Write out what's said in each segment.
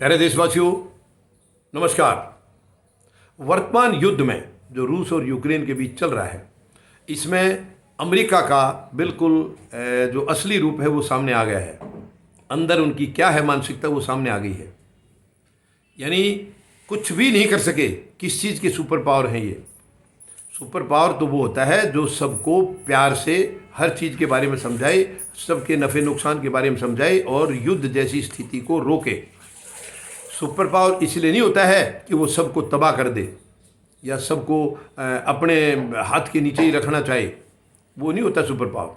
प्यारे देशवासियों, नमस्कार। वर्तमान युद्ध में जो रूस और यूक्रेन के बीच चल रहा है, इसमें अमेरिका का बिल्कुल जो असली रूप है वो सामने आ गया है। अंदर उनकी क्या है मानसिकता, वो सामने आ गई है। यानी कुछ भी नहीं कर सके। किस चीज़ के सुपर पावर हैं ये? सुपर पावर तो वो होता है जो सबको प्यार से हर चीज़ के बारे में समझाए, सबके नफ़े नुकसान के बारे में समझाए और युद्ध जैसी स्थिति को रोके। सुपर पावर इसलिए नहीं होता है कि वो सबको तबाह कर दे या सबको अपने हाथ के नीचे ही रखना चाहे। वो नहीं होता सुपर पावर।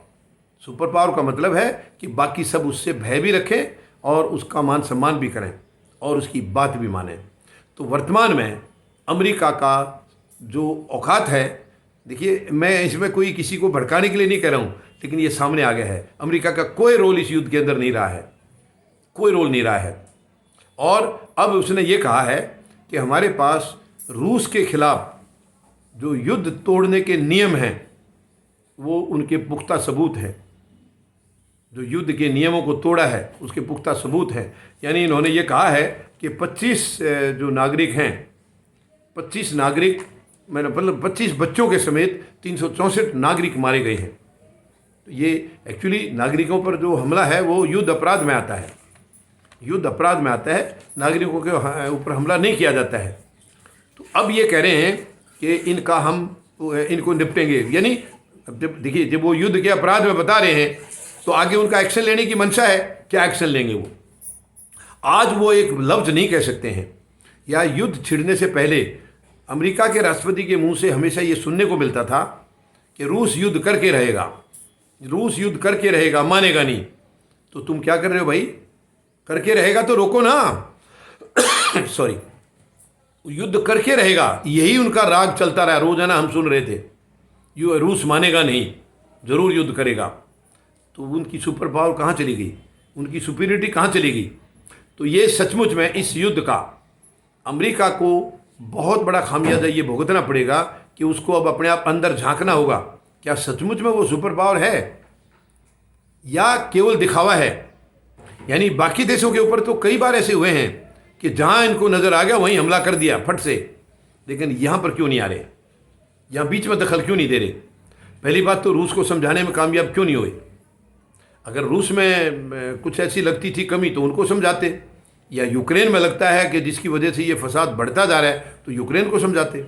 सुपर पावर का मतलब है कि बाकी सब उससे भय भी रखें और उसका मान सम्मान भी करें और उसकी बात भी मानें। तो वर्तमान में अमेरिका का जो औकात है, देखिए, मैं इसमें कोई किसी को भड़काने के लिए नहीं कह रहा हूँ, लेकिन ये सामने आ गया है। अमेरिका का कोई रोल इस युद्ध के अंदर नहीं रहा है, कोई रोल नहीं रहा है। और अब उसने ये कहा है कि हमारे पास रूस के खिलाफ जो युद्ध तोड़ने के नियम हैं वो उनके पुख्ता सबूत हैं। जो युद्ध के नियमों को तोड़ा है उसके पुख्ता सबूत हैं। यानी इन्होंने ये कहा है कि 25 जो नागरिक हैं, 25 नागरिक, मैंने मतलब 25 बच्चों के समेत 364 नागरिक मारे गए हैं। तो ये एक्चुअली नागरिकों पर जो हमला है वो युद्ध अपराध में आता है। युद्ध अपराध में आता है, नागरिकों के ऊपर हमला नहीं किया जाता है। तो अब ये कह रहे हैं कि इनको निपटेंगे। यानी जब देखिए, जब वो युद्ध के अपराध में बता रहे हैं तो आगे उनका एक्शन लेने की मंशा है। क्या एक्शन लेंगे वो? आज वो एक लफ्ज़ नहीं कह सकते हैं। या युद्ध छिड़ने से पहले अमेरिका के राष्ट्रपति के मुंह से हमेशा ये सुनने को मिलता था कि रूस युद्ध करके रहेगा, रूस युद्ध करके रहेगा, मानेगा नहीं। तो तुम क्या कर रहे हो भाई? करके रहेगा तो रोको ना। सॉरी, युद्ध करके रहेगा, यही उनका राग चलता रहा। रोजाना हम सुन रहे थे रूस मानेगा नहीं, जरूर युद्ध करेगा। तो उनकी सुपर पावर कहाँ चली गई? उनकी सुपीरियरिटी कहाँ चली गई? तो ये सचमुच में इस युद्ध का अमेरिका को बहुत बड़ा खामियाजा ये भुगतना पड़ेगा कि उसको अब अपने आप अंदर झांकना होगा। क्या सचमुच में वो सुपर पावर है या केवल दिखावा है? यानी बाकी देशों के ऊपर तो कई बार ऐसे हुए हैं कि जहां इनको नजर आ गया वहीं हमला कर दिया फट से, लेकिन यहां पर क्यों नहीं आ रहे? यहां बीच में दखल क्यों नहीं दे रहे? पहली बात तो रूस को समझाने में कामयाब क्यों नहीं हुए? अगर रूस में कुछ ऐसी लगती थी कमी तो उनको समझाते, या यूक्रेन में लगता है कि जिसकी वजह से ये फसाद बढ़ता जा रहा है तो यूक्रेन को समझाते।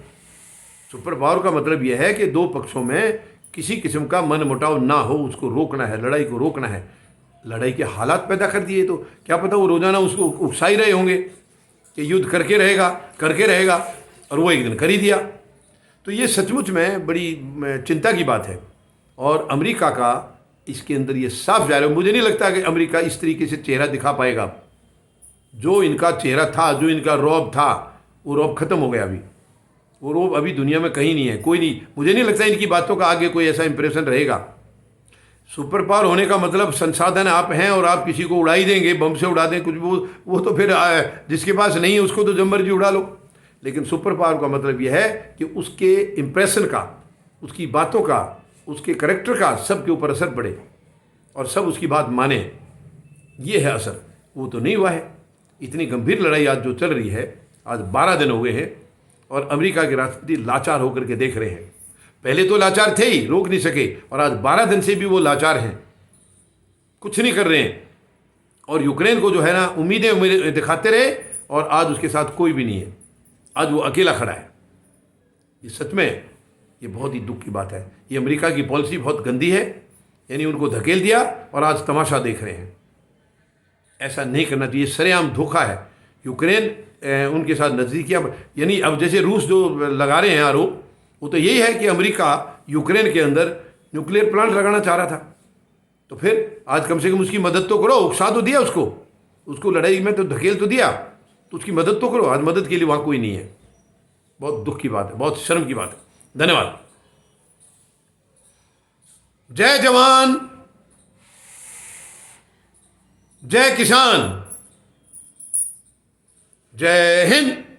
सुपर पावर का मतलब यह है कि दो पक्षों में किसी किस्म का मन मुटाव ना हो, उसको रोकना है, लड़ाई को रोकना है। लड़ाई के हालात पैदा कर दिए तो क्या पता वो रोजाना उसको उकसा ही रहे होंगे कि युद्ध करके रहेगा, करके रहेगा, और वो एक दिन कर ही दिया। तो ये सचमुच में बड़ी चिंता की बात है। और अमेरिका का इसके अंदर ये साफ जाहिर है। मुझे नहीं लगता कि अमेरिका इस तरीके से चेहरा दिखा पाएगा। जो इनका चेहरा था, जो इनका रौब था, वो रौब खत्म हो गया। अभी वो रौब अभी दुनिया में कहीं नहीं है, कोई नहीं। मुझे नहीं लगता इनकी बातों का आगे कोई ऐसा इंप्रेशन रहेगा। सुपर पावर होने का मतलब संसाधन आप हैं और आप किसी को उड़ा ही देंगे, बम से उड़ा दें कुछ भी, वो तो फिर जिसके पास नहीं है उसको तो जब मर्जी उड़ा लो। लेकिन सुपर पावर का मतलब यह है कि उसके इम्प्रेशन का, उसकी बातों का, उसके करेक्टर का सबके ऊपर असर पड़े और सब उसकी बात माने। ये है असर। वो तो नहीं हुआ है। इतनी गंभीर लड़ाई आज जो चल रही है, आज 12 दिन हो गए हैं और अमेरिका के राष्ट्रपति लाचार होकर के देख रहे हैं। पहले तो लाचार थे ही, रोक नहीं सके, और आज 12 दिन से भी वो लाचार हैं, कुछ नहीं कर रहे हैं। और यूक्रेन को जो है ना, उम्मीदें दिखाते रहे और आज उसके साथ कोई भी नहीं है। आज वो अकेला खड़ा है। ये सच में ये बहुत ही दुख की बात है। ये अमेरिका की पॉलिसी बहुत गंदी है। यानी उनको धकेल दिया और आज तमाशा देख रहे हैं। ऐसा नहीं करना चाहिए, सरेआम धोखा है। यूक्रेन उनके साथ नज़दीकियाँ, यानी अब जैसे रूस जो लगा रहे हैं आरोप, वो तो यही है कि अमेरिका यूक्रेन के अंदर न्यूक्लियर प्लांट लगाना चाह रहा था। तो फिर आज कम से कम उसकी मदद तो करो, उकसा तो दिया उसको लड़ाई में तो धकेल तो दिया, तो उसकी मदद तो करो। आज मदद के लिए वहाँ कोई नहीं है। बहुत दुख की बात है, बहुत शर्म की बात है। धन्यवाद। जय जवान, जय किसान, जय हिंद।